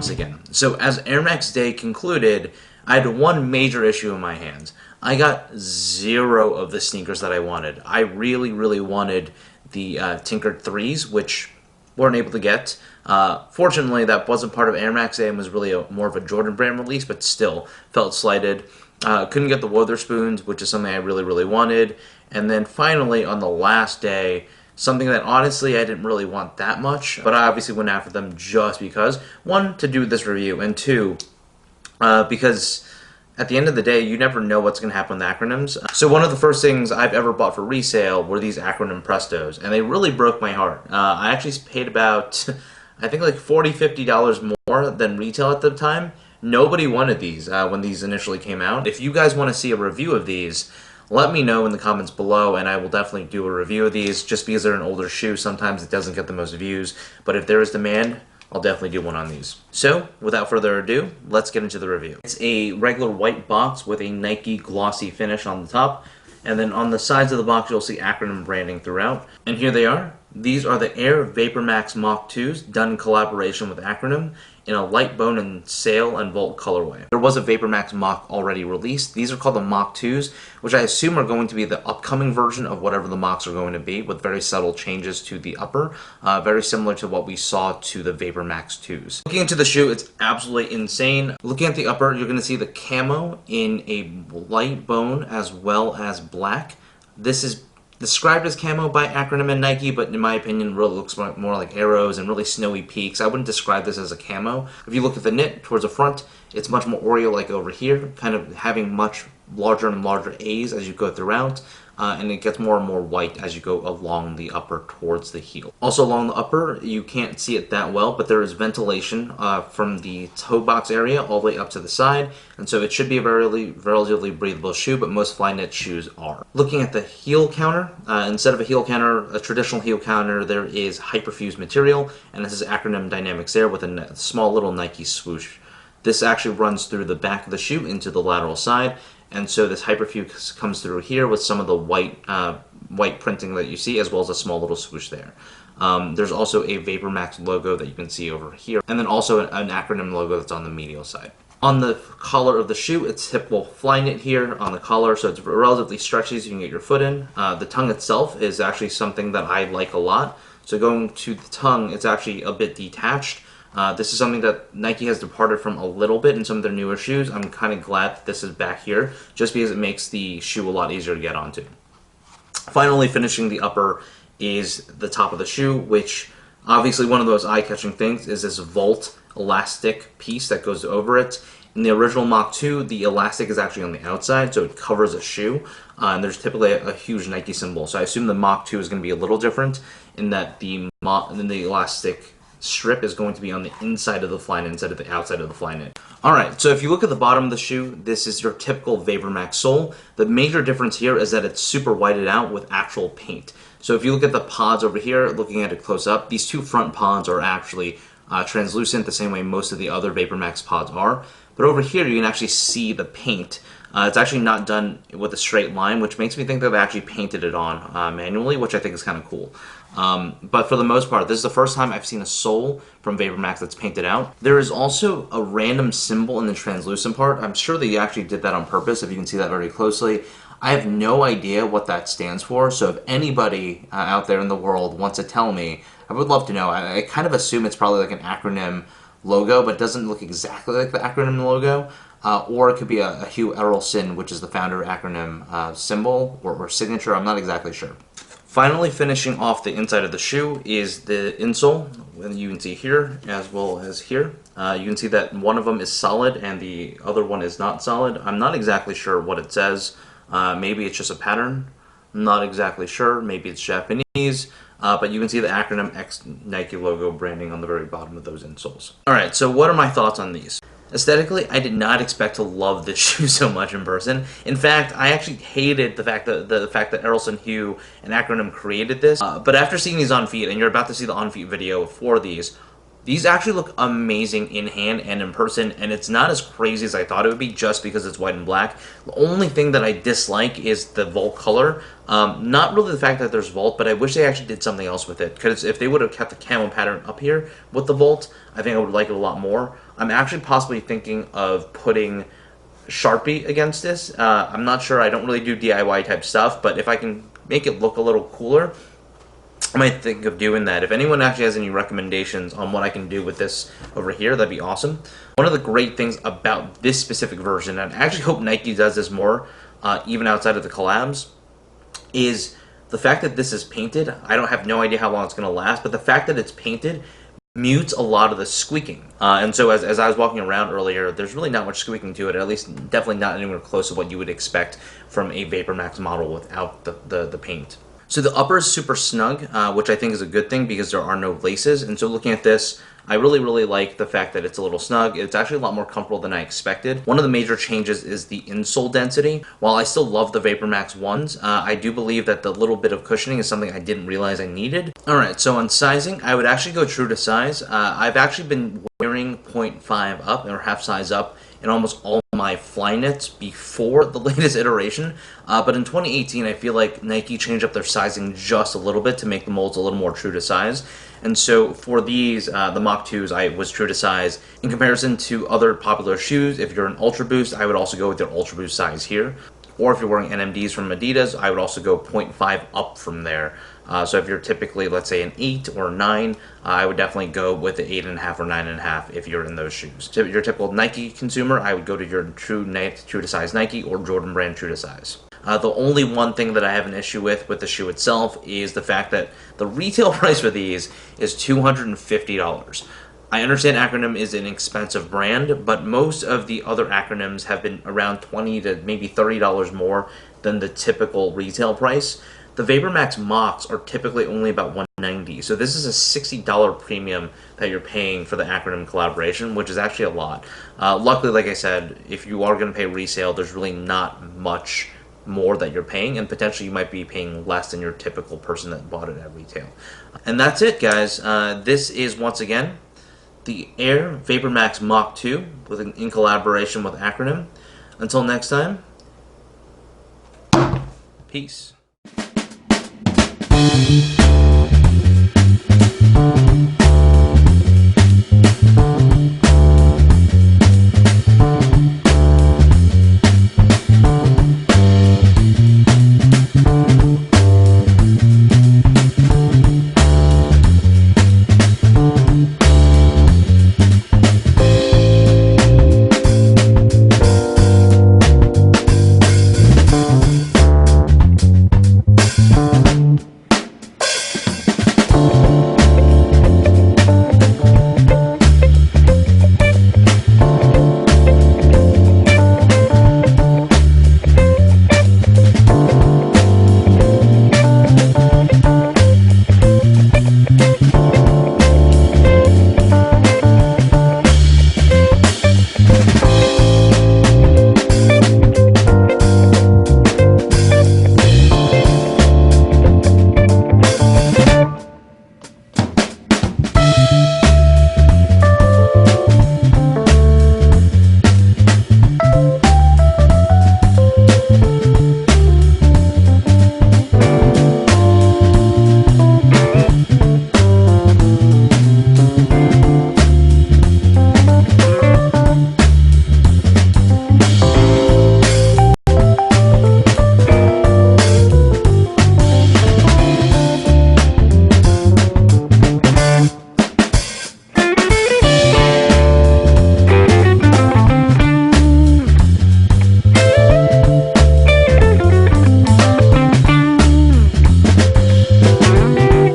Again. So as Air Max Day concluded, I had one major issue in my hands. I got 0 of the sneakers that I wanted. I really wanted the Tinkered 3s, which weren't able to get. Fortunately, that wasn't part of Air Max Day and was really more of a Jordan brand release, but still felt slighted. Couldn't get the Witherspoons, which is something I really wanted. And then finally, on the last day, something that honestly I didn't really want that much, but I obviously went after them just because, one, to do this review, and two, because at the end of the day, you never know what's going to happen with acronyms. So one of the first things I've ever bought for resale were these Acronym Prestos, and they really broke my heart. I actually paid about, I think like $40, $50 more than retail at the time. Nobody wanted these when these initially came out. If you guys want to see a review of these, let me know in the comments below, and I will definitely do a review of these. Just because they're an older shoe, sometimes it doesn't get the most views, but if there is demand, I'll definitely do one on these. So, without further ado, let's get into the review. It's a regular white box with a Nike glossy finish on the top, and then on the sides of the box you'll see Acronym branding throughout. And here they are. These are the Air Vapormax Moc 2s, done in collaboration with Acronym, in a light bone and sail and volt colorway. There was a Vapormax Moc already released. These are called the Moc 2s, which I assume are going to be the upcoming version of whatever the Mocs are going to be, with very subtle changes to the upper, very similar to what we saw to the Vapormax 2s. Looking into the shoe, it's absolutely insane. Looking at the upper, you're going to see the camo in a light bone as well as black. This is described as camo by Acronym and Nike, but in my opinion really looks more like arrows and really snowy peaks. I wouldn't describe this as a camo. If you look at the knit towards the front, it's much more Oreo-like over here, kind of having much larger and larger A's as you go throughout, and it gets more and more white as you go along the upper towards the heel. Also along the upper, you can't see it that well, but there is ventilation from the toe box area all the way up to the side, and so it should be a relatively breathable shoe, but most Flyknit shoes are. Looking at the heel counter, instead of a heel counter, a traditional heel counter, there is hyperfused material, and this is Acronym Dynamics Air with a small little Nike swoosh. This actually runs through the back of the shoe into the lateral side, and so this hyperfuse comes through here with some of the white printing that you see, as well as a small little swoosh there. There's also a Vapormax logo that you can see over here, and then also an Acronym logo that's on the medial side. On the collar of the shoe, it's typical Flyknit here on the collar, so it's relatively stretchy so you can get your foot in. The tongue itself is actually something that I like a lot. So going to the tongue, it's actually a bit detached. This is something that Nike has departed from a little bit in some of their newer shoes. I'm kind of glad that this is back here, just because it makes the shoe a lot easier to get onto. Finally, finishing the upper is the top of the shoe, which obviously one of those eye-catching things is this volt elastic piece that goes over it. In the original Moc 2, the elastic is actually on the outside, so it covers a shoe, and there's typically a huge Nike symbol. So I assume the Moc 2 is going to be a little different in that the elastic strip is going to be on the inside of the Flyknit instead of the outside of the Flyknit. Alright, so if you look at the bottom of the shoe, this is your typical Vapormax sole. The major difference here is that it's super whited out with actual paint. So if you look at the pods over here, looking at it close up, these two front pods are actually translucent the same way most of the other Vapormax pods are. But over here you can actually see the paint. It's actually not done with a straight line, which makes me think they've actually painted it on manually, which I think is kind of cool. But for the most part, this is the first time I've seen a sole from Vapormax that's painted out. There is also a random symbol in the translucent part. I'm sure they actually did that on purpose, if you can see that very closely. I have no idea what that stands for, so if anybody out there in the world wants to tell me, I would love to know. I kind of assume it's probably like an Acronym logo, but it doesn't look exactly like the Acronym logo. Or it could be a Hugh Errolson, which is the founder of Acronym symbol or signature. I'm not exactly sure. Finally, finishing off the inside of the shoe is the insole. You can see here as well as here. You can see that one of them is solid and the other one is not solid. I'm not exactly sure what it says. Maybe it's just a pattern. I'm not exactly sure. Maybe it's Japanese. But you can see the Acronym X Nike logo branding on the very bottom of those insoles. Alright, so what are my thoughts on these? Aesthetically, I did not expect to love this shoe so much in person. In fact, I actually hated the fact that Errolson, Hugh, and Acronym created this. But after seeing these on feet, and you're about to see the on feet video for these, These actually look amazing in hand and in person, and it's not as crazy as I thought it would be just because it's white and black. The only thing that I dislike is the Volt color. Not really the fact that there's Volt, but I wish they actually did something else with it, because if they would have kept the camo pattern up here with the Volt, I think I would like it a lot more. I'm actually possibly thinking of putting Sharpie against this. I'm not sure, I don't really do DIY type stuff, but if I can make it look a little cooler, I might think of doing that. If anyone actually has any recommendations on what I can do with this over here, that'd be awesome. One of the great things about this specific version, and I actually hope Nike does this more, even outside of the collabs, is the fact that this is painted. I don't have no idea how long it's going to last, but the fact that it's painted mutes a lot of the squeaking. And so as I was walking around earlier, there's really not much squeaking to it, at least definitely not anywhere close to what you would expect from a Vapormax model without the paint. So the upper is super snug, which I think is a good thing because there are no laces. And so looking at this, I really like the fact that it's a little snug. It's actually a lot more comfortable than I expected. One of the major changes is the insole density. While I still love the Vapormax ones, I do believe that the little bit of cushioning is something I didn't realize I needed. Alright, so on sizing, I would actually go true to size. I've actually been wearing 0.5 up, or half size up, in almost all my Flyknits before the latest iteration, but in 2018 I feel like Nike changed up their sizing just a little bit to make the molds a little more true to size. And so for these, the Moc 2s, I was true to size. In comparison to other popular shoes, if you're an Ultra Boost, I would also go with your Ultra Boost size here. Or if you're wearing NMDs from Adidas, I would also go 0.5 up from there. So if you're typically, let's say, an 8 or 9, I would definitely go with the 8.5 or 9.5 if you're in those shoes. So if you're a typical Nike consumer, I would go to your true to size Nike or Jordan Brand true to size. The only one thing that I have an issue with the shoe itself is the fact that the retail price for these is $250. I understand Acronym is an expensive brand, but most of the other Acronyms have been around $20 to maybe $30 more than the typical retail price. The Vapormax Mocs are typically only about $190, so this is a $60 premium that you're paying for the Acronym collaboration, which is actually a lot. Luckily, like I said, if you are going to pay resale, there's really not much more that you're paying, and potentially you might be paying less than your typical person that bought it at retail. And that's it, guys. This is, once again, the Air Vapormax Moc 2 in collaboration with Acronym. Until next time, peace.